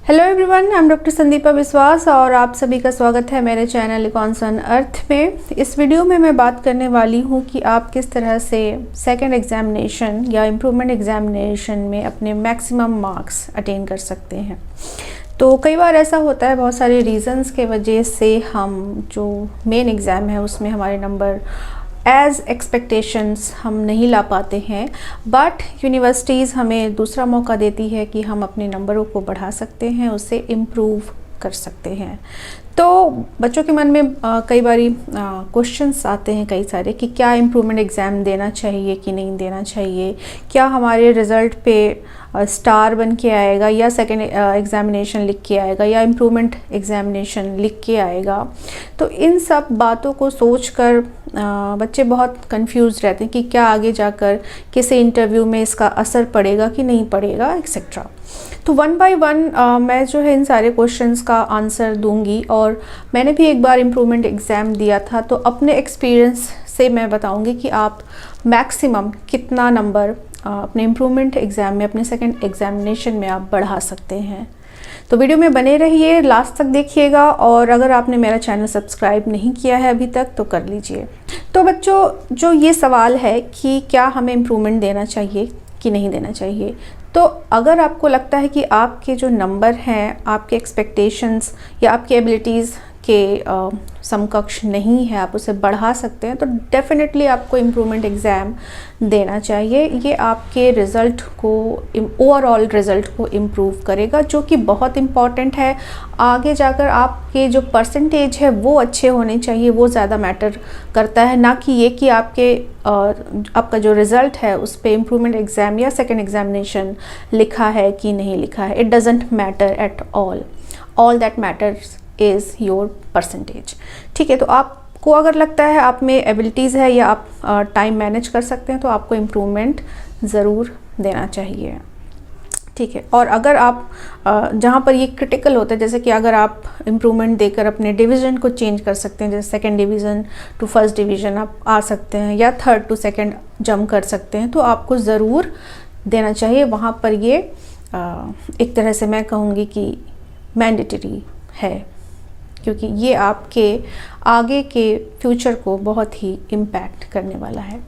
Hello everyone, I am doctor Sandeepa विश्वास और आप सभी का स्वागत है मेरे चैनल इकॉन्स ऑन अर्थ में। इस वीडियो में मैं बात करने वाली हूँ कि आप किस तरह से सेकंड एग्जामिनेशन या इम्प्रूवमेंट एग्जामिनेशन में अपने मैक्सिमम मार्क्स अटेन कर सकते हैं। तो कई बार ऐसा होता है, बहुत सारे रीज़न्स के वजह से हम जो मेन एग्ज़ाम है उसमें हमारे नंबर एज़ एक्सपेक्टेशंस हम नहीं ला पाते हैं, बट यूनिवर्सिटीज़ हमें दूसरा मौका देती है कि हम अपने नंबरों को बढ़ा सकते हैं, उससे इम्प्रूव कर सकते हैं। तो बच्चों के मन में कई बारी क्वेश्चंस आते हैं कई सारे कि क्या इम्प्रूवमेंट एग्ज़ाम देना चाहिए कि नहीं देना चाहिए, क्या हमारे रिज़ल्ट पे स्टार बन के आएगा या सेकेंड एग्ज़ामिनेशन लिख के आएगा या इम्प्रूवमेंट एग्ज़ामिनेशन लिख के आएगा। तो इन सब बातों को सोचकर बच्चे बहुत कंफ्यूज रहते हैं कि क्या आगे जाकर किसी इंटरव्यू में इसका असर पड़ेगा कि नहीं पड़ेगा एक्सेट्रा। तो वन बाय वन मैं जो है इन सारे क्वेश्चंस का आंसर दूंगी। और मैंने भी एक बार इम्प्रूवमेंट एग्ज़ाम दिया था, तो अपने एक्सपीरियंस से मैं बताऊंगी कि आप मैक्सिमम कितना नंबर अपने इम्प्रूवमेंट एग्ज़ाम में, अपने सेकंड एग्ज़ामिनेशन में आप बढ़ा सकते हैं। तो वीडियो में बने रहिए, लास्ट तक देखिएगा। और अगर आपने मेरा चैनल सब्सक्राइब नहीं किया है अभी तक तो कर लीजिए। तो बच्चों, जो ये सवाल है कि क्या हमें इम्प्रूवमेंट देना चाहिए कि नहीं देना चाहिए, तो अगर आपको लगता है कि आपके जो नंबर हैं, आपके एक्सपेक्टेशंस या आपकी एबिलिटीज़ के समकक्ष नहीं है, आप उसे बढ़ा सकते हैं, तो डेफिनेटली आपको इम्प्रूवमेंट एग्ज़ाम देना चाहिए। ये आपके रिज़ल्ट को, ओवरऑल रिज़ल्ट को इम्प्रूव करेगा, जो कि बहुत इम्पॉर्टेंट है। आगे जाकर आपके जो परसेंटेज है वो अच्छे होने चाहिए, वो ज़्यादा मैटर करता है, ना कि ये कि आपका जो रिज़ल्ट है उस पर इम्प्रूवमेंट एग्ज़ाम या सेकेंड एग्ज़ामिनेशन लिखा है कि नहीं लिखा है। It doesn't matter at all that matters is your percentage. ठीक है, तो आपको अगर लगता है आप में एबिलिटीज़ है या आप टाइम मैनेज कर सकते हैं, तो आपको इम्प्रूवमेंट ज़रूर देना चाहिए। ठीक है, और अगर आप जहाँ पर ये क्रिटिकल होता है, जैसे कि अगर आप इम्प्रूवमेंट देकर अपने डिवीज़न को चेंज कर सकते हैं, जैसे second division to first division आप आ सकते हैं या थर्ड टू सेकंड जंप कर सकते हैं, तो आपको ज़रूर देना चाहिए। वहाँ पर ये एक तरह से मैं कहूँगी कि मैंडेटरी है, क्योंकि ये आपके आगे के फ्यूचर को बहुत ही इम्पैक्ट करने वाला है।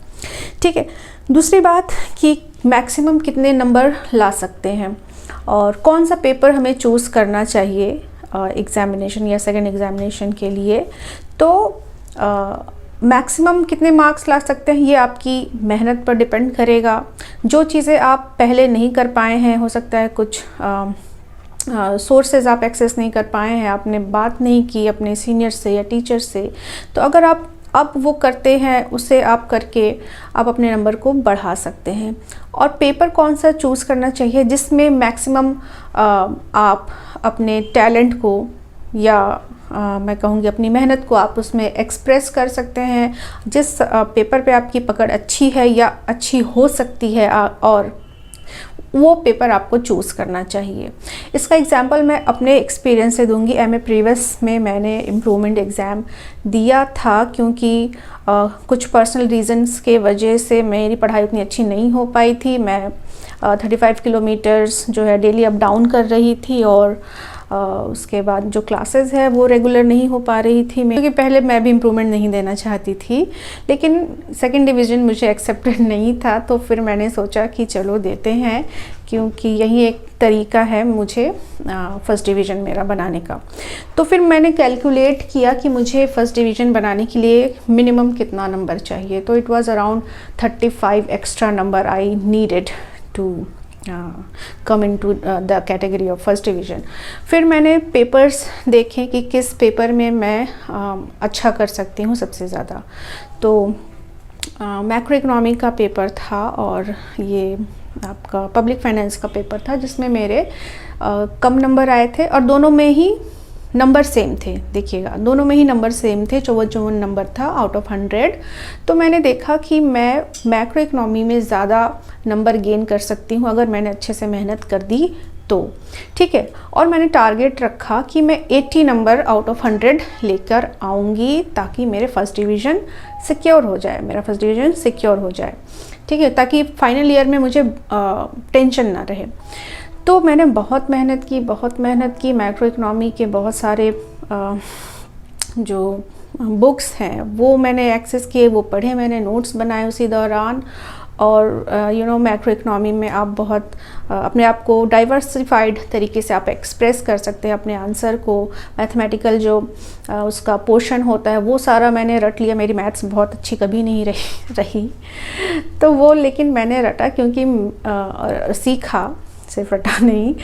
ठीक है, दूसरी बात कि मैक्सिमम कितने नंबर ला सकते हैं और कौन सा पेपर हमें चूज़ करना चाहिए एग्ज़ामिनेशन या सेकेंड एग्ज़ामिनेशन के लिए। तो मैक्सिमम कितने मार्क्स ला सकते हैं ये आपकी मेहनत पर डिपेंड करेगा। जो चीज़ें आप पहले नहीं कर पाए हैं, हो सकता है कुछ सोर्सेज आप एक्सेस नहीं कर पाए हैं, आपने बात नहीं की अपने सीनियर से या टीचर से, तो अगर आप अब वो करते हैं, उसे आप करके आप अपने नंबर को बढ़ा सकते हैं। और पेपर कौन सा चूज़ करना चाहिए जिसमें मैक्सिमम आप अपने टैलेंट को या मैं कहूँगी अपनी मेहनत को आप उसमें एक्सप्रेस कर सकते हैं। जिस पेपर पे आपकी पकड़ अच्छी है या अच्छी हो सकती है, और वो पेपर आपको चूज़ करना चाहिए। इसका एग्जांपल मैं अपने एक्सपीरियंस से दूंगी। एमए प्रीवियस में मैंने इम्प्रूवमेंट एग्ज़ाम दिया था, क्योंकि कुछ पर्सनल रीज़न्स के वजह से मेरी पढ़ाई उतनी अच्छी नहीं हो पाई थी। मैं 35 किलोमीटर्स जो है डेली अप डाउन कर रही थी, और उसके बाद जो क्लासेस है वो रेगुलर नहीं हो पा रही थी, क्योंकि पहले मैं भी इम्प्रूवमेंट नहीं देना चाहती थी, लेकिन सेकंड डिवीज़न मुझे एक्सेप्टेड नहीं था। तो फिर मैंने सोचा कि चलो देते हैं, क्योंकि यही एक तरीका है मुझे फर्स्ट डिवीज़न मेरा बनाने का। तो फिर मैंने कैलकुलेट किया कि मुझे फ़र्स्ट डिवीज़न बनाने के लिए मिनिमम कितना नंबर चाहिए। तो it was around 35 extra number I needed to come into the category of first division. फिर मैंने पेपर्स देखे कि किस पेपर में मैं अच्छा कर सकती हूँ सबसे ज़्यादा। तो मैक्रो इकोनॉमी का पेपर था और ये आपका पब्लिक फाइनेंस का पेपर था, जिसमें मेरे कम नंबर आए थे, और दोनों में ही नंबर सेम थे। देखिएगा, दोनों में ही नंबर सेम थे, 54 नंबर था आउट ऑफ 100। तो मैंने देखा कि मैं मैक्रो इकोनॉमी में ज़्यादा नंबर गेन कर सकती हूँ अगर मैंने अच्छे से मेहनत कर दी तो। ठीक है, और मैंने टारगेट रखा कि मैं 80 नंबर आउट ऑफ 100 लेकर आऊँगी, ताकि मेरे फर्स्ट डिवीज़न सिक्योर हो जाए, मेरा फर्स्ट डिवीज़न सिक्योर हो जाए। ठीक है, ताकि फाइनल ईयर में मुझे टेंशन ना रहे। तो मैंने बहुत मेहनत की मैक्रो इकोनॉमी के बहुत सारे जो बुक्स हैं वो मैंने एक्सेस किए, वो पढ़े मैंने, नोट्स बनाए उसी दौरान। और मैक्रो इकोनॉमी में आप बहुत अपने आप को डाइवर्सिफाइड तरीके से आप एक्सप्रेस कर सकते हैं अपने आंसर को। मैथमेटिकल जो उसका पोर्शन होता है वो सारा मैंने रट लिया। मेरी मैथ्स बहुत अच्छी कभी नहीं रही तो वो, लेकिन मैंने रटा क्योंकि सीखा, सिर्फ रटा नहीं,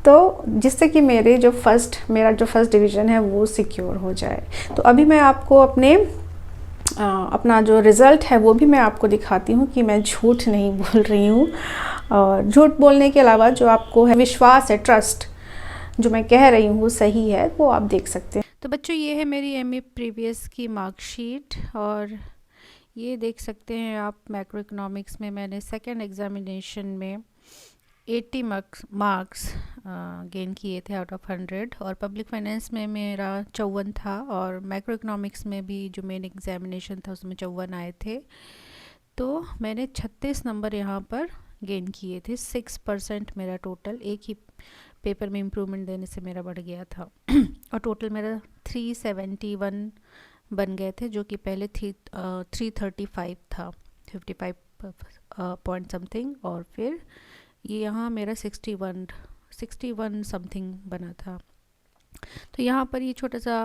तो जिससे कि मेरा जो फर्स्ट डिवीज़न है वो सिक्योर हो जाए। तो अभी मैं आपको अपना जो रिज़ल्ट है वो भी मैं आपको दिखाती हूँ कि मैं झूठ नहीं बोल रही हूँ। और झूठ बोलने के अलावा जो आपको है विश्वास है, ट्रस्ट, जो मैं कह रही हूँ वो सही है, वो आप देख सकते हैं। तो बच्चों, ये है मेरी एमए प्रीवियस की मार्कशीट, और ये देख सकते हैं आप मैक्रो इकोनॉमिक्स में मैंने सेकेंड एग्जामिनेशन में 80 मार्क्स गेन किए थे आउट ऑफ 100, और पब्लिक फाइनेंस में मेरा 54 था, और मैक्रो इकोनॉमिक्स में भी जो मेन एग्जामिनेशन था उसमें 54 आए थे। तो मैंने 36 नंबर यहाँ पर गेन किए थे। 6% मेरा टोटल, एक ही पेपर में इम्प्रूवमेंट देने से मेरा बढ़ गया था और टोटल मेरा 371 बन गए थे, जो कि पहले 335 था, 55 पॉइंट समथिंग, और फिर ये यहाँ मेरा 61 समथिंग बना था। तो यहाँ पर ये छोटा सा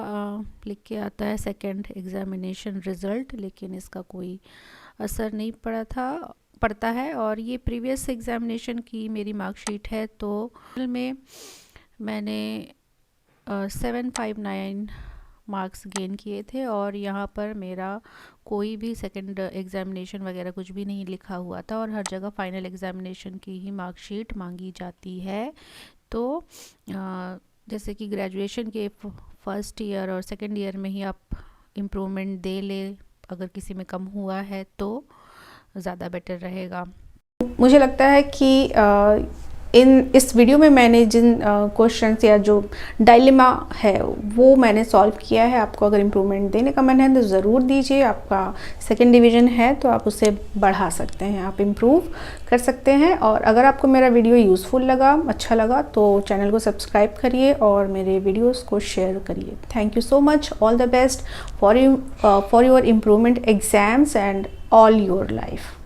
लिख के आता है सेकंड एग्जामिनेशन रिज़ल्ट, लेकिन इसका कोई असर नहीं पड़ता है। और ये प्रीवियस एग्जामिनेशन की मेरी मार्कशीट है। तो में मैंने 759 मार्क्स गेन किए थे, और यहाँ पर मेरा कोई भी सेकंड एग्जामिनेशन वगैरह कुछ भी नहीं लिखा हुआ था, और हर जगह फाइनल एग्जामिनेशन की ही मार्कशीट मांगी जाती है। तो जैसे कि ग्रेजुएशन के फर्स्ट ईयर और सेकंड ईयर में ही आप इम्प्रूवमेंट दे ले, अगर किसी में कम हुआ है तो ज़्यादा बेटर रहेगा। मुझे लगता है कि इस वीडियो में मैंने जिन क्वेश्चंस या जो डायलेमा है वो मैंने सॉल्व किया है। आपको अगर इम्प्रूवमेंट देने का मन है तो ज़रूर दीजिए। आपका सेकंड डिवीज़न है तो आप उसे बढ़ा सकते हैं, आप इम्प्रूव कर सकते हैं। और अगर आपको मेरा वीडियो यूज़फुल लगा, अच्छा लगा, तो चैनल को सब्सक्राइब करिए और मेरे वीडियोज़ को शेयर करिए। Thank you so much. All the best for your improvement exams and all your life.